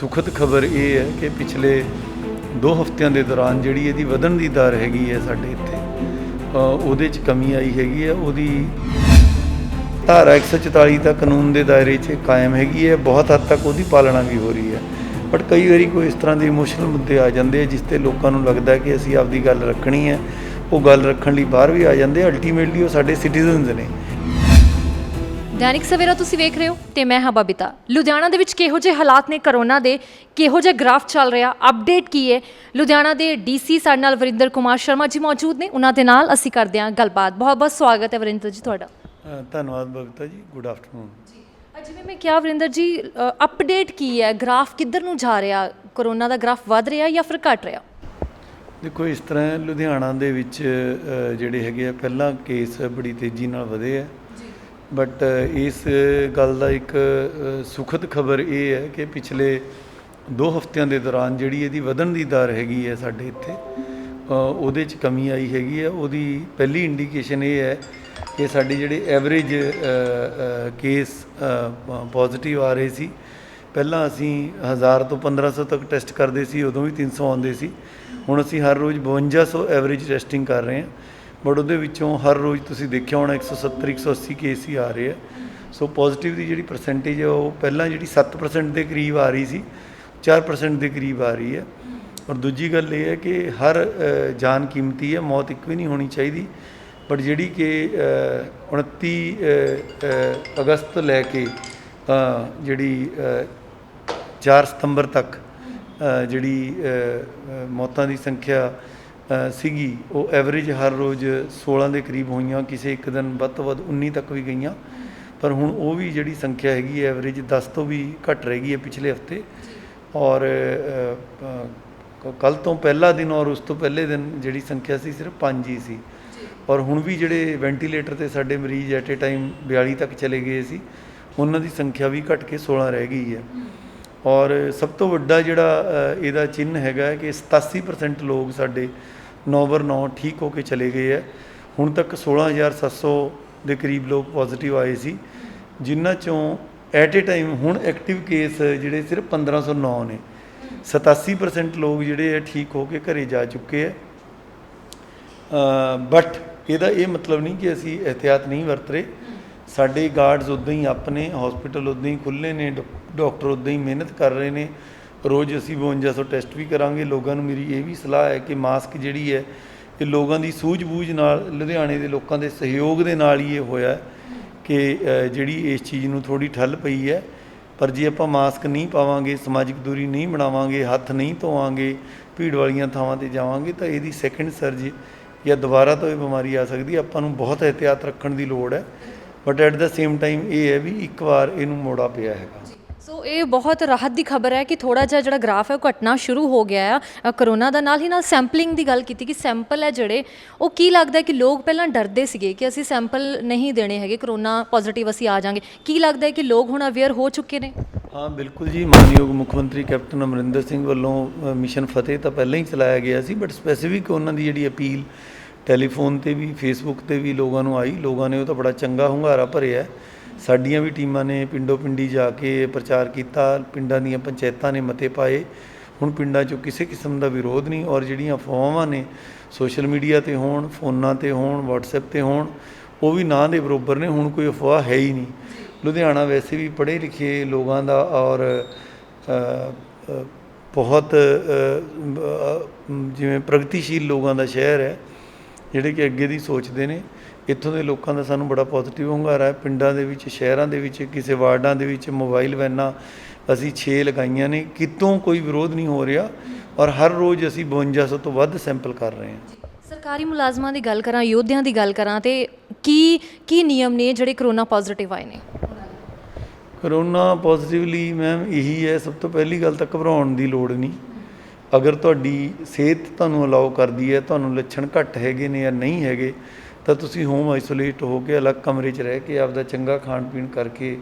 ਸੁਖਦ ਖਬਰ ਇਹ ਹੈ ਕਿ ਪਿਛਲੇ 2 ਹਫ਼ਤਿਆਂ ਦੇ ਦੌਰਾਨ ਜਿਹੜੀ ਇਹਦੀ ਵਧਣ ਦੀ ਦਰ ਹੈਗੀ ਹੈ ਸਾਡੇ ਇੱਥੇ ਉਹਦੇ 'ਚ ਕਮੀ ਆਈ ਹੈਗੀ ਹੈ। ਉਹਦੀ ਧਾਰਾ 144 ਤਾਂ ਕਾਨੂੰਨ ਦੇ ਦਾਇਰੇ 'ਚ ਕਾਇਮ ਹੈਗੀ ਹੈ, ਬਹੁਤ ਹੱਦ ਤੱਕ ਉਹਦੀ ਪਾਲਣਾ ਵੀ ਹੋ ਰਹੀ ਹੈ। ਬਟ ਕਈ ਵਾਰੀ ਕੋਈ ਇਸ ਤਰ੍ਹਾਂ ਦੇ ਇਮੋਸ਼ਨਲ ਮੁੱਦੇ ਆ ਜਾਂਦੇ ਆ ਜਿਸ 'ਤੇ ਲੋਕਾਂ ਨੂੰ ਲੱਗਦਾ ਕਿ ਅਸੀਂ ਆਪਦੀ ਗੱਲ ਰੱਖਣੀ ਹੈ, ਉਹ ਗੱਲ ਰੱਖਣ ਲਈ ਬਾਹਰ ਵੀ ਆ ਜਾਂਦੇ। ਅਲਟੀਮੇਟਲੀ ਉਹ ਸਾਡੇ ਸਿਟੀਜ਼ਨਸ ਨੇ। दैनिक सवेरा तुसी वेख रहे हो ते मैं हाँ बबीता। लुधियाना दे विच किहो जे हालात ने करोना दे, किहो जे ग्राफ चल रहा, अपडेट की है। लुधियाना दे डीसी साडे नाल वरिंदर कुमार शर्मा जी मौजूद ने, उन्हां दे नाल असीं करदे हां गलबात। बहुत बहुत स्वागत है वरिंदर जी तुहाडा। धन्यवाद बबीता जी, गुड आफ्टरनून। जिवें मैं क्या वरिंदर जी, अपडेट की है, ग्राफ किधर नूं जा रहा, करोना दा ग्राफ वध रहा या फिर घट रहा? देखो इस तरह लुधियाना दे विच जिहड़े हैगे पहला केस बड़ी तेज़ी नाल वधे है, बट इस गल का एक सुखद खबर ये है कि पिछले 2 हफ्तियां दे दौरान जिहड़ी इहदी वधण दी दर हैगी है साडे इत्थे ਉਹਦੇ 'ਚ कमी आई हैगी है। ਉਹਦੀ पहली इंडीकेशन ये है कि साडी जिहड़े एवरेज केस पॉजिटिव आ रहे सी। ਪਹਿਲਾਂ ਅਸੀਂ 1000 ਤੋਂ 1500 तक ਟੈਸਟ ਕਰਦੇ ਸੀ, ਉਦੋਂ ਵੀ 300 ਆਉਂਦੇ ਸੀ। ਹੁਣ ਅਸੀਂ ਹਰ ਰੋਜ਼ 5200 ਐਵਰੇਜ ਟੈਸਟਿੰਗ ਕਰ ਰਹੇ ਹਾਂ। ਬਟ ਉਹਦੇ ਵਿੱਚੋਂ ਹਰ ਰੋਜ਼ ਤੁਸੀਂ ਦੇਖਿਆ ਹੋਣਾ 170 180 ਕੇਸ ਹੀ ਆ ਰਹੇ ਆ। ਸੋ ਪੋਜ਼ੀਟਿਵ ਦੀ ਜਿਹੜੀ ਪਰਸੈਂਟੇਜ ਹੈ ਉਹ ਪਹਿਲਾਂ ਜਿਹੜੀ 7% ਦੇ ਕਰੀਬ ਆ ਰਹੀ ਸੀ, 4% ਦੇ ਕਰੀਬ ਆ ਰਹੀ ਹੈ। ਔਰ ਦੂਜੀ ਗੱਲ ਇਹ ਹੈ ਕਿ ਹਰ ਜਾਨ ਕੀਮਤੀ ਹੈ, ਮੌਤ ਇੱਕ ਵੀ ਨਹੀਂ ਹੋਣੀ ਚਾਹੀਦੀ। ਬਟ ਜਿਹੜੀ ਕਿ 29 ਅਗਸਤ ਤੋਂ ਲੈ ਕੇ ਜਿਹੜੀ 4 ਸਤੰਬਰ ਤੱਕ ਜਿਹੜੀ ਮੌਤਾਂ ਦੀ ਸੰਖਿਆ ਸੀਗੀ ਉਹ ਐਵਰੇਜ ਹਰ ਰੋਜ਼ 16 ਦੇ ਕਰੀਬ ਹੋਈਆਂ, ਕਿਸੇ ਇੱਕ ਦਿਨ ਵੱਧ ਤੋਂ ਵੱਧ 19 ਤੱਕ ਵੀ ਗਈਆਂ। ਪਰ ਹੁਣ ਉਹ ਵੀ ਜਿਹੜੀ ਸੰਖਿਆ ਹੈਗੀ ਐਵਰੇਜ 10 ਤੋਂ ਵੀ ਘੱਟ ਰਹਿ ਗਈ ਹੈ ਪਿਛਲੇ ਹਫ਼ਤੇ। ਔਰ ਕੱਲ੍ਹ ਤੋਂ ਪਹਿਲਾ ਦਿਨ ਔਰ ਉਸ ਤੋਂ ਪਹਿਲੇ ਦਿਨ ਜਿਹੜੀ ਸੰਖਿਆ ਸੀ ਸਿਰਫ 5 ਹੀ ਸੀ। ਔਰ ਹੁਣ ਵੀ ਜਿਹੜੇ ਵੈਂਟੀਲੇਟਰ 'ਤੇ ਸਾਡੇ ਮਰੀਜ਼ ਐਟ ਏ ਟਾਈਮ 42 ਤੱਕ ਚਲੇ ਗਏ ਸੀ, ਉਹਨਾਂ ਦੀ ਸੰਖਿਆ ਵੀ ਘੱਟ ਕੇ 16 ਰਹਿ ਗਈ ਹੈ। ਔਰ ਸਭ ਤੋਂ ਵੱਡਾ ਜਿਹੜਾ ਇਹਦਾ ਚਿੰਨ੍ਹ ਹੈਗਾ ਕਿ 87% ਲੋਕ ਸਾਡੇ 9/9 ਠੀਕ ਹੋ ਕੇ ਚਲੇ ਗਏ ਹੈ। ਹੁਣ ਤੱਕ 16700 ਦੇ ਕਰੀਬ ਲੋਕ ਪੋਜ਼ੀਟਿਵ ਆਏ ਸੀ, ਜਿਨ੍ਹਾਂ 'ਚੋਂ ਐਟ ਏ ਟਾਈਮ ਹੁਣ ਐਕਟਿਵ ਕੇਸ ਜਿਹੜੇ ਸਿਰਫ 1509 ਨੇ। 87% ਲੋਕ ਜਿਹੜੇ ਹੈ ਠੀਕ ਹੋ ਕੇ ਘਰੇ ਜਾ ਚੁੱਕੇ ਹੈ। ਬਟ ਇਹਦਾ ਇਹ ਮਤਲਬ ਨਹੀਂ ਕਿ ਅਸੀਂ ਇਹਤਿਆਤ ਨਹੀਂ ਵਰਤ ਰਹੇ। ਸਾਡੇ ਗਾਰਡਸ ਉੱਦਾਂ ਹੀ ਆਪਣੇ ਹਸਪੀਟਲ ਉੱਦਾਂ ਹੀ ਖੁੱਲ੍ਹੇ ਨੇ, ਡਾਕਟਰ ਉੱਦਾਂ ਹੀ ਮਿਹਨਤ ਕਰ ਰਹੇ ਨੇ। ਰੋਜ਼ ਅਸੀਂ 5200 ਟੈਸਟ ਵੀ ਕਰਾਂਗੇ। ਲੋਕਾਂ ਨੂੰ ਮੇਰੀ ਇਹ ਵੀ ਸਲਾਹ ਹੈ ਕਿ ਮਾਸਕ ਜਿਹੜੀ ਹੈ ਇਹ ਲੋਕਾਂ ਦੀ ਸੂਝ-ਬੂਝ ਨਾਲ, ਲੁਧਿਆਣੇ ਦੇ ਲੋਕਾਂ ਦੇ ਸਹਿਯੋਗ ਦੇ ਨਾਲ ਹੀ ਇਹ ਹੋਇਆ ਕਿ ਜਿਹੜੀ ਇਸ ਚੀਜ਼ ਨੂੰ ਥੋੜ੍ਹੀ ਠੱਲ ਪਈ ਹੈ। ਪਰ ਜੇ ਆਪਾਂ ਮਾਸਕ ਨਹੀਂ ਪਾਵਾਂਗੇ, ਸਮਾਜਿਕ ਦੂਰੀ ਨਹੀਂ ਬਣਾਵਾਂਗੇ, ਹੱਥ ਨਹੀਂ ਧੋਵਾਂਗੇ, ਭੀੜ ਵਾਲੀਆਂ ਥਾਵਾਂ 'ਤੇ ਜਾਵਾਂਗੇ ਤਾਂ ਇਹਦੀ ਸੈਕਿੰਡ ਸਰਜ ਜਾਂ ਦੁਬਾਰਾ ਤੋਂ ਇਹ ਬਿਮਾਰੀ ਆ ਸਕਦੀ ਹੈ। ਆਪਾਂ ਨੂੰ ਬਹੁਤ ਇਹਤਿਆਤ ਰੱਖਣ ਦੀ ਲੋੜ ਹੈ। But at the same time ਇਹ ਹੈ ਵੀ ਇੱਕ ਵਾਰ ਇਹਨੂੰ ਮੋੜਾ ਪਿਆ ਹੈਗਾ। ਸੋ ਇਹ ਬਹੁਤ ਰਾਹਤ ਦੀ ਖਬਰ ਹੈ ਕਿ ਥੋੜ੍ਹਾ ਜਿਹਾ ਜਿਹੜਾ ਗ੍ਰਾਫ ਹੈ ਉਹ ਘਟਣਾ ਸ਼ੁਰੂ ਹੋ ਗਿਆ ਆ ਕਰੋਨਾ ਦਾ। ਨਾਲ ਹੀ ਨਾਲ ਸੈਂਪਲਿੰਗ ਦੀ ਗੱਲ ਕੀਤੀ ਕਿ ਸੈਂਪਲ ਹੈ ਜਿਹੜੇ ਉਹ ਕੀ ਲੱਗਦਾ ਕਿ ਲੋਕ ਪਹਿਲਾਂ ਡਰਦੇ ਸੀਗੇ ਕਿ ਅਸੀਂ ਸੈਂਪਲ ਨਹੀਂ ਦੇਣੇ ਹੈਗੇ, ਕਰੋਨਾ ਪੋਜ਼ੀਟਿਵ ਅਸੀਂ ਆ ਜਾਵਾਂਗੇ। ਕੀ ਲੱਗਦਾ ਹੈ ਕਿ ਲੋਕ ਹੁਣ ਅਵੇਅਰ ਹੋ ਚੁੱਕੇ ਨੇ? ਹਾਂ ਬਿਲਕੁਲ ਜੀ। ਮਾਨਯੋਗ ਮੁੱਖ ਮੰਤਰੀ ਕੈਪਟਨ ਅਮਰਿੰਦਰ ਸਿੰਘ ਵੱਲੋਂ ਮਿਸ਼ਨ ਫਤਿਹ ਤਾਂ ਪਹਿਲਾਂ ਹੀ ਚਲਾਇਆ ਗਿਆ ਸੀ, ਬਟ ਸਪੈਸੀਫਿਕ ਉਹਨਾਂ ਦੀ ਜਿਹੜੀ ਅਪੀਲ ਟੈਲੀਫੋਨ 'ਤੇ ਵੀ, ਫੇਸਬੁੱਕ 'ਤੇ ਵੀ ਲੋਕਾਂ ਨੂੰ ਆਈ। ਲੋਕਾਂ ਨੇ ਉਹ ਤਾਂ ਬੜਾ ਚੰਗਾ ਹੁੰਗਾਰਾ ਭਰਿਆ। ਸਾਡੀਆਂ ਵੀ ਟੀਮਾਂ ਨੇ ਪਿੰਡੋ ਪਿੰਡੀ ਜਾ ਕੇ ਪ੍ਰਚਾਰ ਕੀਤਾ, ਪਿੰਡਾਂ ਦੀਆਂ ਪੰਚਾਇਤਾਂ ਨੇ ਮਤੇ ਪਾਏ। ਹੁਣ ਪਿੰਡਾਂ 'ਚੋਂ ਕਿਸੇ ਕਿਸਮ ਦਾ ਵਿਰੋਧ ਨਹੀਂ। ਔਰ ਜਿਹੜੀਆਂ ਅਫਵਾਹਾਂ ਨੇ ਸੋਸ਼ਲ ਮੀਡੀਆ 'ਤੇ ਹੋਣ, ਫੋਨਾਂ 'ਤੇ ਹੋਣ, ਵਟਸਐਪ 'ਤੇ ਹੋਣ, ਉਹ ਵੀ ਨਾ ਦੇ ਬਰਾਬਰ ਨੇ। ਹੁਣ ਕੋਈ ਅਫਵਾਹ ਹੈ ਹੀ ਨਹੀਂ। ਲੁਧਿਆਣਾ ਵੈਸੇ ਵੀ ਪੜ੍ਹੇ ਲਿਖੇ ਲੋਕਾਂ ਦਾ ਔਰ ਬਹੁਤ ਜਿਵੇਂ ਪ੍ਰਗਤੀਸ਼ੀਲ ਲੋਕਾਂ ਦਾ ਸ਼ਹਿਰ ਹੈ, ਜਿਹੜੇ ਕਿ ਅੱਗੇ ਦੀ ਸੋਚਦੇ ਨੇ। ਇੱਥੋਂ ਦੇ ਲੋਕਾਂ ਦਾ ਸਾਨੂੰ ਬੜਾ ਪੋਜ਼ੀਟਿਵ ਹੁੰਗਾਰਾ ਹੈ। ਪਿੰਡਾਂ ਦੇ ਵਿੱਚ, ਸ਼ਹਿਰਾਂ ਦੇ ਵਿੱਚ, ਕਿਸੇ ਵਾਰਡਾਂ ਦੇ ਵਿੱਚ ਮੋਬਾਈਲ ਵੈਨਾਂ ਅਸੀਂ 6 ਲਗਾਈਆਂ ਨੇ, ਕਿਤੋਂ ਕੋਈ ਵਿਰੋਧ ਨਹੀਂ ਹੋ ਰਿਹਾ। ਔਰ ਹਰ ਰੋਜ਼ ਅਸੀਂ 5200 ਤੋਂ ਵੱਧ ਸੈਂਪਲ ਕਰ ਰਹੇ ਹਾਂ। ਸਰਕਾਰੀ ਮੁਲਾਜ਼ਮਾਂ ਦੀ ਗੱਲ ਕਰਾਂ, ਯੋਧਿਆਂ ਦੀ ਗੱਲ ਕਰਾਂ ਤੇ ਕੀ ਨਿਯਮ ਨੇ ਜਿਹੜੇ ਕਰੋਨਾ ਪੋਜ਼ੀਟਿਵ ਆਏ ਨੇ? ਕਰੋਨਾ ਪੋਜ਼ੀਟਿਵਲੀ ਮੈਮ ਇਹੀ ਹੈ, ਸਭ ਤੋਂ ਪਹਿਲੀ ਗੱਲ ਤਾਂ ਘਬਰਾਉਣ ਦੀ ਲੋੜ ਨਹੀਂ। ਅਗਰ ਤੁਹਾਡੀ ਸਿਹਤ ਤੁਹਾਨੂੰ ਅਲਾਓ ਕਰਦੀ ਹੈ, ਤੁਹਾਨੂੰ ਲੱਛਣ ਘੱਟ ਹੈਗੇ ਨੇ ਜਾਂ ਨਹੀਂ ਹੈਗੇ, ਤਾਂ ਤੁਸੀਂ ਹੋਮ ਆਈਸੋਲੇਟ ਹੋ ਕੇ ਅਲੱਗ ਕਮਰੇ 'ਚ ਰਹਿ ਕੇ ਆਪਦਾ ਚੰਗਾ ਖਾਣ ਪੀਣ ਕਰਕੇ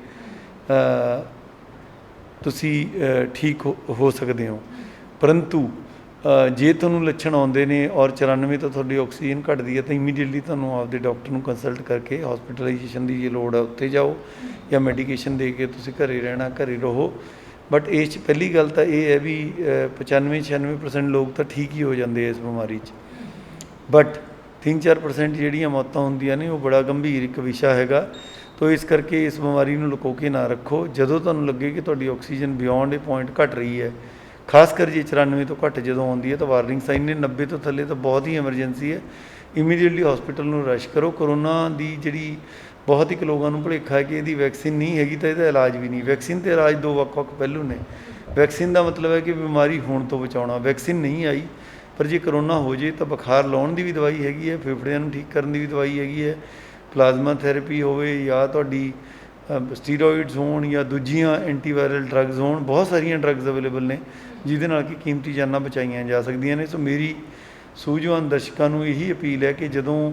ਤੁਸੀਂ ਠੀਕ ਹੋ ਸਕਦੇ ਹੋ। ਪਰੰਤੂ ਜੇ ਤੁਹਾਨੂੰ ਲੱਛਣ ਆਉਂਦੇ ਨੇ ਔਰ 94 ਤੋਂ ਤੁਹਾਡੀ ਆਕਸੀਜਨ ਘਟਦੀ ਹੈ ਤਾਂ ਇਮੀਡੀਏਟਲੀ ਤੁਹਾਨੂੰ ਆਪਦੇ ਡਾਕਟਰ ਨੂੰ ਕੰਸਲਟ ਕਰਕੇ ਹਸਪੀਟਲਾਈਜੇਸ਼ਨ ਦੀ ਜੇ ਲੋੜ ਹੈ ਉੱਥੇ ਜਾਓ, ਜਾਂ ਮੈਡੀਕੇਸ਼ਨ ਦੇ ਕੇ ਤੁਸੀਂ ਘਰੇ ਰਹਿਣਾ, ਘਰੇ ਰਹੋ। ਬਟ ਇਸ 'ਚ ਪਹਿਲੀ ਗੱਲ ਤਾਂ ਇਹ ਹੈ ਵੀ 95-96% ਲੋਕ ਤਾਂ ਠੀਕ ਹੀ ਹੋ ਜਾਂਦੇ ਆ ਇਸ ਬਿਮਾਰੀ 'ਚ, ਬਟ 3-4% ਜਿਹੜੀਆਂ ਮੌਤਾਂ ਹੁੰਦੀਆਂ ਨੇ ਉਹ ਬੜਾ ਗੰਭੀਰ ਇੱਕ ਵਿਸ਼ਾ ਹੈਗਾ। ਤੋ ਇਸ ਕਰਕੇ ਇਸ ਬਿਮਾਰੀ ਨੂੰ ਲੁਕੋ ਕੇ ਨਾ ਰੱਖੋ। ਜਦੋਂ ਤੁਹਾਨੂੰ ਲੱਗੇ ਕਿ ਤੁਹਾਡੀ ਆਕਸੀਜਨ ਬਿਯੋਂਡ ਇਹ ਪੁਆਇੰਟ ਘਟ ਰਹੀ ਹੈ, ਖਾਸ ਕਰ ਜੇ 94 ਤੋਂ ਘੱਟ ਜਦੋਂ ਆਉਂਦੀ ਹੈ ਤਾਂ ਵਾਰਨਿੰਗ ਸਾਈਨ ਨੇ, 90 ਤੋਂ ਥੱਲੇ ਤਾਂ ਬਹੁਤ ਹੀ ਐਮਰਜੈਂਸੀ ਹੈ, ਇਮੀਡੀਏਟਲੀ ਹਸਪੀਟਲ ਨੂੰ ਰਸ਼ ਕਰੋ। ਕਰੋਨਾ ਦੀ ਜਿਹੜੀ ਬਹੁਤ ਇੱਕ ਲੋਕਾਂ ਨੂੰ ਭੁਲੇਖਾ ਹੈ ਕਿ ਇਹਦੀ ਵੈਕਸੀਨ ਨਹੀਂ ਹੈਗੀ ਤਾਂ ਇਹਦਾ ਇਲਾਜ ਵੀ ਨਹੀਂ। ਵੈਕਸੀਨ ਅਤੇ ਇਲਾਜ ਦੋ ਵੱਖ-ਵੱਖ ਪਹਿਲੂ ਨੇ। ਵੈਕਸੀਨ ਦਾ ਮਤਲਬ ਹੈ ਕਿ ਬਿਮਾਰੀ ਹੋਣ ਤੋਂ ਬਚਾਉਣਾ। ਵੈਕਸੀਨ ਨਹੀਂ ਆਈ ਪਰ ਜੇ ਕਰੋਨਾ ਹੋ ਜੇ ਤਾਂ ਬੁਖਾਰ ਲਾਉਣ ਦੀ ਵੀ ਦਵਾਈ ਹੈਗੀ ਹੈ, ਫੇਫੜਿਆਂ ਨੂੰ ਠੀਕ ਕਰਨ ਦੀ ਵੀ ਦਵਾਈ ਹੈਗੀ ਹੈ, ਪਲਾਜ਼ਮਾ ਥੈਰੇਪੀ ਹੋਵੇ ਜਾਂ ਤੁਹਾਡੀ ਸਟੀਰੋਇਡਸ ਹੋਣ ਜਾਂ ਦੂਜੀਆਂ ਐਂਟੀਵਾਇਰਲ ਡਰੱਗਸ ਹੋਣ, ਬਹੁਤ ਸਾਰੀਆਂ ਡਰੱਗਸ ਅਵੇਲੇਬਲ ਨੇ ਜਿਹਦੇ ਨਾਲ ਕਿ ਕੀਮਤੀ ਜਾਨਾਂ ਬਚਾਈਆਂ ਜਾ ਸਕਦੀਆਂ ਨੇ। ਸੋ ਮੇਰੀ ਸੂਝਵਾਨ ਦਰਸ਼ਕਾਂ ਨੂੰ ਇਹੀ ਅਪੀਲ ਹੈ ਕਿ ਜਦੋਂ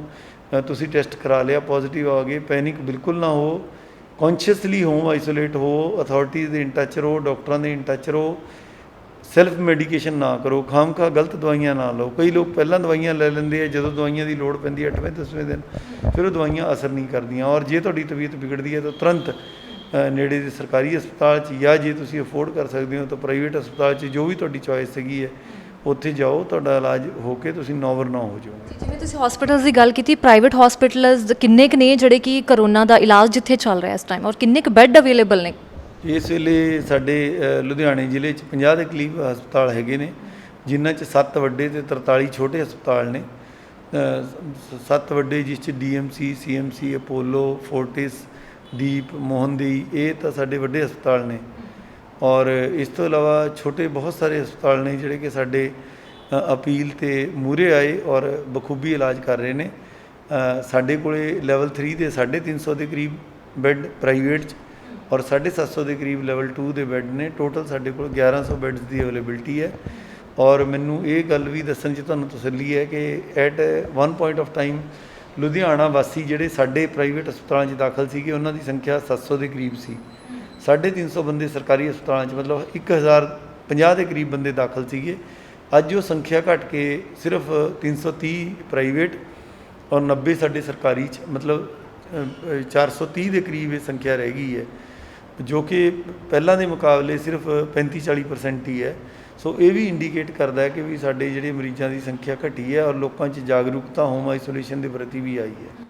ਤੁਸੀਂ ਟੈਸਟ ਕਰਾ ਲਿਆ, ਪੋਜ਼ੀਟਿਵ ਆ ਗਏ, ਪੈਨਿਕ ਬਿਲਕੁਲ ਨਾ ਹੋ, ਕੌਨਸ਼ੀਅਸਲੀ ਹੋਮ ਆਈਸੋਲੇਟ ਹੋ, ਅਥਾਰਟੀਜ਼ ਦੇ ਇਨ ਟੱਚ ਰਹੋ, ਡਾਕਟਰਾਂ ਦੇ ਇਨ ਟੱਚ ਰਹੋ, ਸੈਲਫ ਮੈਡੀਕੇਸ਼ਨ ਨਾ ਕਰੋ, ਖਾਮਖਾਹ ਗਲਤ ਦਵਾਈਆਂ ਨਾ ਲਓ। ਕਈ ਲੋਕ ਪਹਿਲਾਂ ਦਵਾਈਆਂ ਲੈ ਲੈਂਦੇ ਆ, ਜਦੋਂ ਦਵਾਈਆਂ ਦੀ ਲੋੜ ਪੈਂਦੀ ਹੈ 8ਵੇਂ-10ਵੇਂ ਦਿਨ ਫਿਰ ਉਹ ਦਵਾਈਆਂ ਅਸਰ ਨਹੀਂ ਕਰਦੀਆਂ। ਔਰ ਜੇ ਤੁਹਾਡੀ ਤਬੀਅਤ ਵਿਗੜਦੀ ਹੈ ਤਾਂ ਤੁਰੰਤ ਨੇੜੇ ਦੇ ਸਰਕਾਰੀ ਹਸਪਤਾਲ 'ਚ ਜਾਂ ਜੇ ਤੁਸੀਂ ਅਫੋਰਡ ਕਰ ਸਕਦੇ ਹੋ ਤਾਂ ਪ੍ਰਾਈਵੇਟ ਹਸਪਤਾਲ 'ਚ, ਜੋ ਵੀ ਤੁਹਾਡੀ ਚੋਇਸ ਹੈਗੀ ਹੈ ਉੱਥੇ ਜਾਓ, ਤੁਹਾਡਾ ਇਲਾਜ ਹੋ ਕੇ ਤੁਸੀਂ ਨੋਵਰ ਨਾ ਹੋ ਜਾਓ। ਜਿਵੇਂ ਤੁਸੀਂ ਹਸਪੀਟਲਸ ਦੀ ਗੱਲ ਕੀਤੀ, ਪ੍ਰਾਈਵੇਟ ਹਸਪੀਟਲਸ ਕਿੰਨੇ ਕੁ ਨੇ ਜਿਹੜੇ ਕਿ ਕਰੋਨਾ ਦਾ ਇਲਾਜ ਜਿੱਥੇ ਚੱਲ ਰਿਹਾ ਇਸ ਟਾਈਮ, ਔਰ ਕਿੰਨੇ ਕੁ ਬੈੱਡ ਅਵੇਲੇਬਲ ਨੇ? ਇਸ ਵੇਲੇ ਸਾਡੇ ਲੁਧਿਆਣੇ ਜ਼ਿਲ੍ਹੇ 'ਚ 50 ਦੇ ਕਰੀਬ ਹਸਪਤਾਲ ਹੈਗੇ ਨੇ, ਜਿਨ੍ਹਾਂ 'ਚ 7 ਵੱਡੇ ਅਤੇ 43 ਛੋਟੇ ਹਸਪਤਾਲ ਨੇ। 7 ਵੱਡੇ ਜਿਸ 'ਚ DMC, CMC, ਅਪੋਲੋ, ਫੋਰਟਿਸ, ਦੀਪ, ਮੋਹਨਦੀ, ਇਹ ਤਾਂ ਸਾਡੇ ਵੱਡੇ ਹਸਪਤਾਲ ਨੇ। ਔਰ ਇਸ ਤੋਂ ਇਲਾਵਾ ਛੋਟੇ ਬਹੁਤ ਸਾਰੇ ਹਸਪਤਾਲ ਨੇ ਜਿਹੜੇ ਕਿ ਸਾਡੇ ਅਪੀਲ 'ਤੇ ਮੂਹਰੇ ਆਏ ਔਰ ਬਖੂਬੀ ਇਲਾਜ ਕਰ ਰਹੇ ਨੇ। ਸਾਡੇ ਕੋਲ ਲੈਵਲ 3 ਦੇ 350 ਦੇ ਕਰੀਬ ਬੈੱਡ ਪ੍ਰਾਈਵੇਟ 'ਚ ਔਰ 750 ਦੇ ਕਰੀਬ ਲੈਵਲ 2 ਦੇ ਬੈੱਡ ਨੇ। ਟੋਟਲ ਸਾਡੇ ਕੋਲ 1100 ਬੈੱਡਸ ਦੀ ਅਵੇਲੇਬਿਲਟੀ ਹੈ। ਔਰ ਮੈਨੂੰ ਇਹ ਗੱਲ ਵੀ ਦੱਸਣ 'ਚ ਤੁਹਾਨੂੰ ਤਸੱਲੀ ਹੈ ਕਿ at one point of time Ludhiana ਵਾਸੀ ਜਿਹੜੇ ਸਾਡੇ ਪ੍ਰਾਈਵੇਟ ਹਸਪਤਾਲਾਂ 'ਚ ਦਾਖਲ ਸੀਗੇ ਉਹਨਾਂ ਦੀ ਸੰਖਿਆ 700 ਦੇ ਕਰੀਬ ਸੀ। 350 ਬੰਦੇ ਸਰਕਾਰੀ ਹਸਪਤਾਲਾਂ 'ਚ, ਮਤਲਬ 1050 ਦੇ ਕਰੀਬ ਬੰਦੇ ਦਾਖਲ ਸੀਗੇ। ਅੱਜ ਉਹ ਸੰਖਿਆ ਘਟ ਕੇ ਸਿਰਫ 330 ਪ੍ਰਾਈਵੇਟ ਔਰ 90 ਸਾਡੇ ਸਰਕਾਰੀ 'ਚ, ਮਤਲਬ 430 ਦੇ ਕਰੀਬ ਇਹ ਸੰਖਿਆ ਰਹਿ ਗਈ ਹੈ, ਜੋ ਕਿ ਪਹਿਲਾਂ ਦੇ ਮੁਕਾਬਲੇ ਸਿਰਫ 35-40% ਹੀ ਹੈ। ਸੋ ਇਹ ਵੀ ਇੰਡੀਕੇਟ ਕਰਦਾ ਹੈ ਕਿ ਵੀ ਸਾਡੇ ਜਿਹੜੇ ਮਰੀਜ਼ਾਂ ਦੀ ਸੰਖਿਆ ਘਟੀ ਹੈ ਔਰ ਲੋਕਾਂ 'ਚ ਜਾਗਰੂਕਤਾ ਹੋਮ ਆਈਸੋਲੇਸ਼ਨ ਦੇ ਪ੍ਰਤੀ ਵੀ ਆਈ ਹੈ।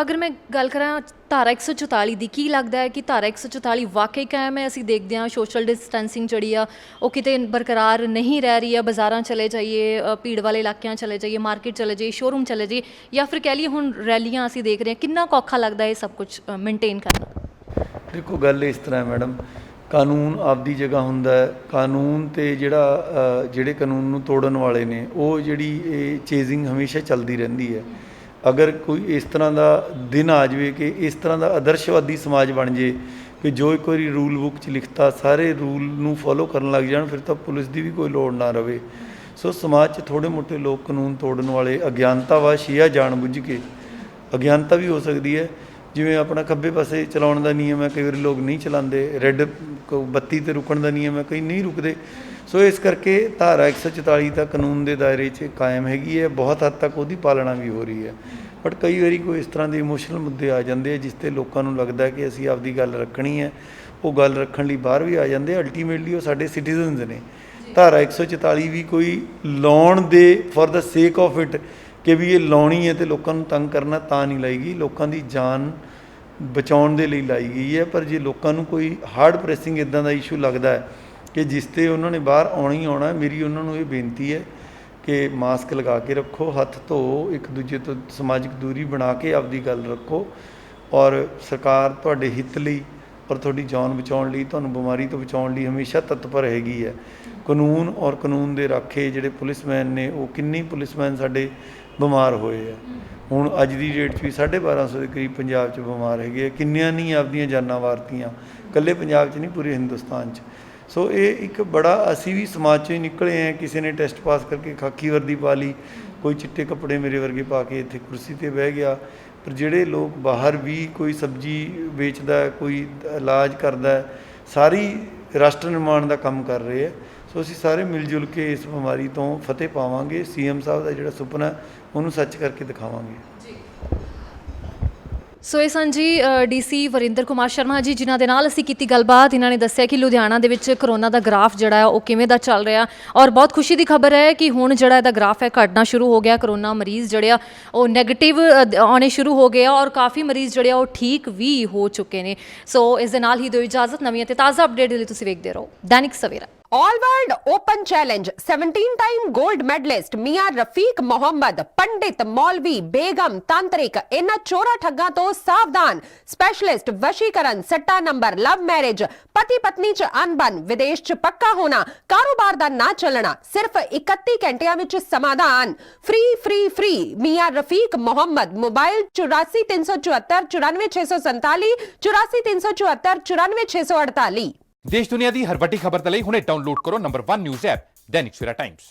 ਅਗਰ ਮੈਂ ਗੱਲ ਕਰਾਂ ਧਾਰਾ 144 ਦੀ, ਕੀ ਲੱਗਦਾ ਹੈ ਕਿ ਧਾਰਾ 144 ਵਾਕਈ ਕਾਇਮ ਹੈ? ਅਸੀਂ ਦੇਖਦੇ ਹਾਂ ਸੋਸ਼ਲ ਡਿਸਟੈਂਸਿੰਗ ਜਿਹੜੀ ਆ ਉਹ ਕਿਤੇ ਬਰਕਰਾਰ ਨਹੀਂ ਰਹਿ ਰਹੀ ਹੈ। ਬਾਜ਼ਾਰਾਂ ਚਲੇ ਜਾਈਏ, ਭੀੜ ਵਾਲੇ ਇਲਾਕਿਆਂ ਚਲੇ ਜਾਈਏ, ਮਾਰਕੀਟ ਚਲੇ ਜਾਈਏ, ਸ਼ੋਰੂਮ ਚਲੇ ਜਾਈਏ, ਜਾਂ ਫਿਰ ਕਹਿ ਲਈਏ ਹੁਣ ਰੈਲੀਆਂ ਅਸੀਂ ਦੇਖ ਰਹੇ ਹਾਂ, ਕਿੰਨਾ ਕੁ ਔਖਾ ਲੱਗਦਾ ਇਹ ਸਭ ਕੁਝ ਮੇਨਟੇਨ ਕਰਨਾ? ਦੇਖੋ, ਗੱਲ ਇਸ ਤਰ੍ਹਾਂ ਹੈ ਮੈਡਮ, ਕਾਨੂੰਨ ਆਪਦੀ ਜਗ੍ਹਾ ਹੁੰਦਾ ਹੈ। ਕਾਨੂੰਨ 'ਤੇ ਜਿਹੜੇ ਕਾਨੂੰਨ ਨੂੰ ਤੋੜਨ ਵਾਲੇ ਨੇ ਉਹ ਜਿਹੜੀ ਇਹ ਚੇਜ਼ਿੰਗ ਹਮੇਸ਼ਾ ਚੱਲਦੀ ਰਹਿੰਦੀ ਹੈ। ਅਗਰ ਕੋਈ ਇਸ ਤਰ੍ਹਾਂ ਦਾ ਦਿਨ ਆ ਜਾਵੇ ਕਿ ਇਸ ਤਰ੍ਹਾਂ ਦਾ ਆਦਰਸ਼ਵਾਦੀ ਸਮਾਜ ਬਣ ਜੇ ਕਿ ਜੋ ਇੱਕ ਵਾਰੀ ਰੂਲ ਬੁੱਕ 'ਚ ਲਿਖਤਾ ਸਾਰੇ ਰੂਲ ਨੂੰ ਫੋਲੋ ਕਰਨ ਲੱਗ ਜਾਣ, ਫਿਰ ਤਾਂ ਪੁਲਿਸ ਦੀ ਵੀ ਕੋਈ ਲੋੜ ਨਾ ਰਵੇ। ਸੋ ਸਮਾਜ 'ਚ ਥੋੜ੍ਹੇ ਮੋਟੇ ਲੋਕ ਕਾਨੂੰਨ ਤੋੜਨ ਵਾਲੇ ਅਗਿਆਨਤਾਵਸ਼ ਜਾਂ ਜਾਣ-ਬੁੱਝ ਕੇ, ਅਗਿਆਨਤਾ ਵੀ ਹੋ ਸਕਦੀ ਹੈ, ਜਿਵੇਂ ਆਪਣਾ ਖੱਬੇ ਪਾਸੇ ਚਲਾਉਣ ਦਾ ਨਿਯਮ ਹੈ, ਕਈ ਵਾਰੀ ਲੋਕ ਨਹੀਂ ਚਲਾਉਂਦੇ, ਰੈੱਡ ਬੱਤੀ 'ਤੇ ਰੁਕਣ ਦਾ ਨਿਯਮ ਹੈ, ਕਈ ਨਹੀਂ ਰੁਕਦੇ। ਸੋ ਇਸ ਕਰਕੇ ਧਾਰਾ 144 ਤਾਂ ਕਾਨੂੰਨ ਦੇ ਦਾਇਰੇ 'ਚ ਕਾਇਮ ਹੈਗੀ ਹੈ, ਬਹੁਤ ਹੱਦ ਤੱਕ ਉਹਦੀ ਪਾਲਣਾ ਵੀ ਹੋ ਰਹੀ ਹੈ। ਬਟ ਕਈ ਵਾਰੀ ਕੋਈ ਇਸ ਤਰ੍ਹਾਂ ਦੇ ਇਮੋਸ਼ਨਲ ਮੁੱਦੇ ਆ ਜਾਂਦੇ ਆ ਜਿਸ 'ਤੇ ਲੋਕਾਂ ਨੂੰ ਲੱਗਦਾ ਕਿ ਅਸੀਂ ਆਪਦੀ ਗੱਲ ਰੱਖਣੀ ਹੈ, ਉਹ ਗੱਲ ਰੱਖਣ ਲਈ ਬਾਹਰ ਵੀ ਆ ਜਾਂਦੇ। ਅਲਟੀਮੇਟਲੀ ਉਹ ਸਾਡੇ ਸਿਟੀਜ਼ਨਸ ਨੇ। ਧਾਰਾ 144 ਵੀ ਕੋਈ ਲਾਉਣ ਦੇ ਫॉर द ਸੇਕ ਆਫ ਇਟ ਕਿ ਵੀ ਇਹ ਲਾਉਣੀ ਹੈ ਅਤੇ ਲੋਕਾਂ ਨੂੰ ਤੰਗ ਕਰਨਾ ਤਾਂ ਨਹੀਂ ਲਾਈ ਗਈ, ਲੋਕਾਂ ਦੀ ਜਾਨ ਬਚਾਉਣ ਦੇ ਲਈ ਲਾਈ ਗਈ ਹੈ। ਪਰ ਜੇ ਲੋਕਾਂ ਨੂੰ ਕੋਈ ਹਾਰਡ ਪ੍ਰੈਸਿੰਗ ਇੱਦਾਂ ਦਾ ਇਸ਼ੂ ਲੱਗਦਾ ਹੈ ਕਿ ਜਿਸ 'ਤੇ ਉਹਨਾਂ ਨੇ ਬਾਹਰ ਆਉਣਾ ਹੀ ਆਉਣਾ, ਮੇਰੀ ਉਹਨਾਂ ਨੂੰ ਇਹ ਬੇਨਤੀ ਹੈ ਕਿ ਮਾਸਕ ਲਗਾ ਕੇ ਰੱਖੋ, ਹੱਥ ਧੋ, ਇੱਕ ਦੂਜੇ ਤੋਂ ਸਮਾਜਿਕ ਦੂਰੀ ਬਣਾ ਕੇ ਆਪਦੀ ਗੱਲ ਰੱਖੋ। ਔਰ ਸਰਕਾਰ ਤੁਹਾਡੇ ਹਿੱਤ ਲਈ ਔਰ ਤੁਹਾਡੀ ਜਾਨ ਬਚਾਉਣ ਲਈ, ਤੁਹਾਨੂੰ ਬਿਮਾਰੀ ਤੋਂ ਬਚਾਉਣ ਲਈ ਹਮੇਸ਼ਾ ਤਤਪਰ ਹੈਗੀ ਹੈ। ਕਾਨੂੰਨ ਔਰ ਕਾਨੂੰਨ ਦੇ ਰਾਖੇ ਜਿਹੜੇ ਪੁਲਿਸਮੈਨ ਨੇ, ਉਹ ਕਿੰਨੇ ਪੁਲਿਸਮੈਨ ਸਾਡੇ ਬਿਮਾਰ ਹੋਏ ਆ। ਹੁਣ ਅੱਜ ਦੀ ਡੇਟ 'ਚ ਵੀ 1250 ਦੇ ਕਰੀਬ ਪੰਜਾਬ 'ਚ ਬਿਮਾਰ ਹੈਗੇ ਆ। ਕਿੰਨਿਆਂ ਨਹੀਂ ਆਪਦੀਆਂ ਜਾਨਾਂ ਵਾਰਤੀਆਂ, ਇਕੱਲੇ ਪੰਜਾਬ 'ਚ ਨਹੀਂ, ਪੂਰੇ ਹਿੰਦੁਸਤਾਨ 'ਚ। ਸੋ ਇਹ ਇੱਕ ਬੜਾ, ਅਸੀਂ ਵੀ ਸਮਾਜ 'ਚੋਂ ਹੀ ਨਿਕਲੇ ਹਾਂ। ਕਿਸੇ ਨੇ ਟੈਸਟ ਪਾਸ ਕਰਕੇ ਖਾਕੀ ਵਰਦੀ ਪਾ ਲਈ, ਕੋਈ ਚਿੱਟੇ ਕੱਪੜੇ ਮੇਰੇ ਵਰਗੇ ਪਾ ਕੇ ਇੱਥੇ ਕੁਰਸੀ 'ਤੇ ਬਹਿ ਗਿਆ। ਪਰ ਜਿਹੜੇ ਲੋਕ ਬਾਹਰ ਵੀ ਕੋਈ ਸਬਜ਼ੀ ਵੇਚਦਾ, ਕੋਈ ਇਲਾਜ ਕਰਦਾ, ਸਾਰੀ ਰਾਸ਼ਟਰ ਨਿਰਮਾਣ ਦਾ ਕੰਮ ਕਰ ਰਹੇ ਆ। ਸੋ ਅਸੀਂ ਸਾਰੇ ਮਿਲ ਜੁਲ ਕੇ ਇਸ ਬਿਮਾਰੀ ਤੋਂ ਫਤਿਹ ਪਾਵਾਂਗੇ। CM ਸਾਹਿਬ ਦਾ ਜਿਹੜਾ ਸੁਪਨਾ ਉਹਨੂੰ ਸੱਚ ਕਰਕੇ ਦਿਖਾਵਾਂਗੇ। ਸੋ ਇਹ ਸਨ ਜੀ ਡੀਸੀ ਵਰਿੰਦਰ ਕੁਮਾਰ ਸ਼ਰਮਾ ਜੀ, ਜਿਨ੍ਹਾਂ ਦੇ ਨਾਲ ਅਸੀਂ ਕੀਤੀ ਗੱਲਬਾਤ। ਇਹਨਾਂ ਨੇ ਦੱਸਿਆ ਕਿ ਲੁਧਿਆਣਾ ਦੇ ਵਿੱਚ ਕਰੋਨਾ ਦਾ ਗ੍ਰਾਫ ਜਿਹੜਾ ਹੈ ਉਹ ਕਿਵੇਂ ਦਾ ਚੱਲ ਰਿਹਾ, ਔਰ ਬਹੁਤ ਖੁਸ਼ੀ ਦੀ ਖਬਰ ਹੈ ਕਿ ਹੁਣ ਜਿਹੜਾ ਇਹਦਾ ਗ੍ਰਾਫ ਹੈ ਘਟਣਾ ਸ਼ੁਰੂ ਹੋ ਗਿਆ। ਕਰੋਨਾ ਮਰੀਜ਼ ਜਿਹੜੇ ਆ ਉਹ ਨੈਗੇਟਿਵ ਆਉਣੇ ਸ਼ੁਰੂ ਹੋ ਗਏ ਆ, ਔਰ ਕਾਫੀ ਮਰੀਜ਼ ਜਿਹੜੇ ਆ ਉਹ ਠੀਕ ਵੀ ਹੋ ਚੁੱਕੇ ਨੇ। ਸੋ ਇਸ ਦੇ ਨਾਲ ਹੀ ਦਿਓ ਇਜਾਜ਼ਤ। ਨਵੀਆਂ ਤੇ ਤਾਜ਼ਾ ਅਪਡੇਟ ਲਈ ਤੁਸੀਂ ਵੇਖਦੇ ਰਹੋ Dainik Savera. All world open challenge 17 time gold medalist Mian Rafiq Mohammad, पंडित, मौलवी, बेगम, तांत्रिक, इन्हां चोरा ठग्गां तो सावधान। स्पेशलिस्ट वशीकरण, सट्टा नंबर, लव मैरिज, पति पत्नी च अनबन, विदेश च पक्का होना, कारोबार दा ना चलना, सिर्फ 31 घंटियां विच समाधान। फ्री फ्री फ्री मियां रफीक मोहम्मद। मोबाइल 84 374 94 647 84 374 94 648। देश दुनिया की हर वड्डी खबर दे लई हुणे डाउनलोड करो number 1 news app Dainik Savera times.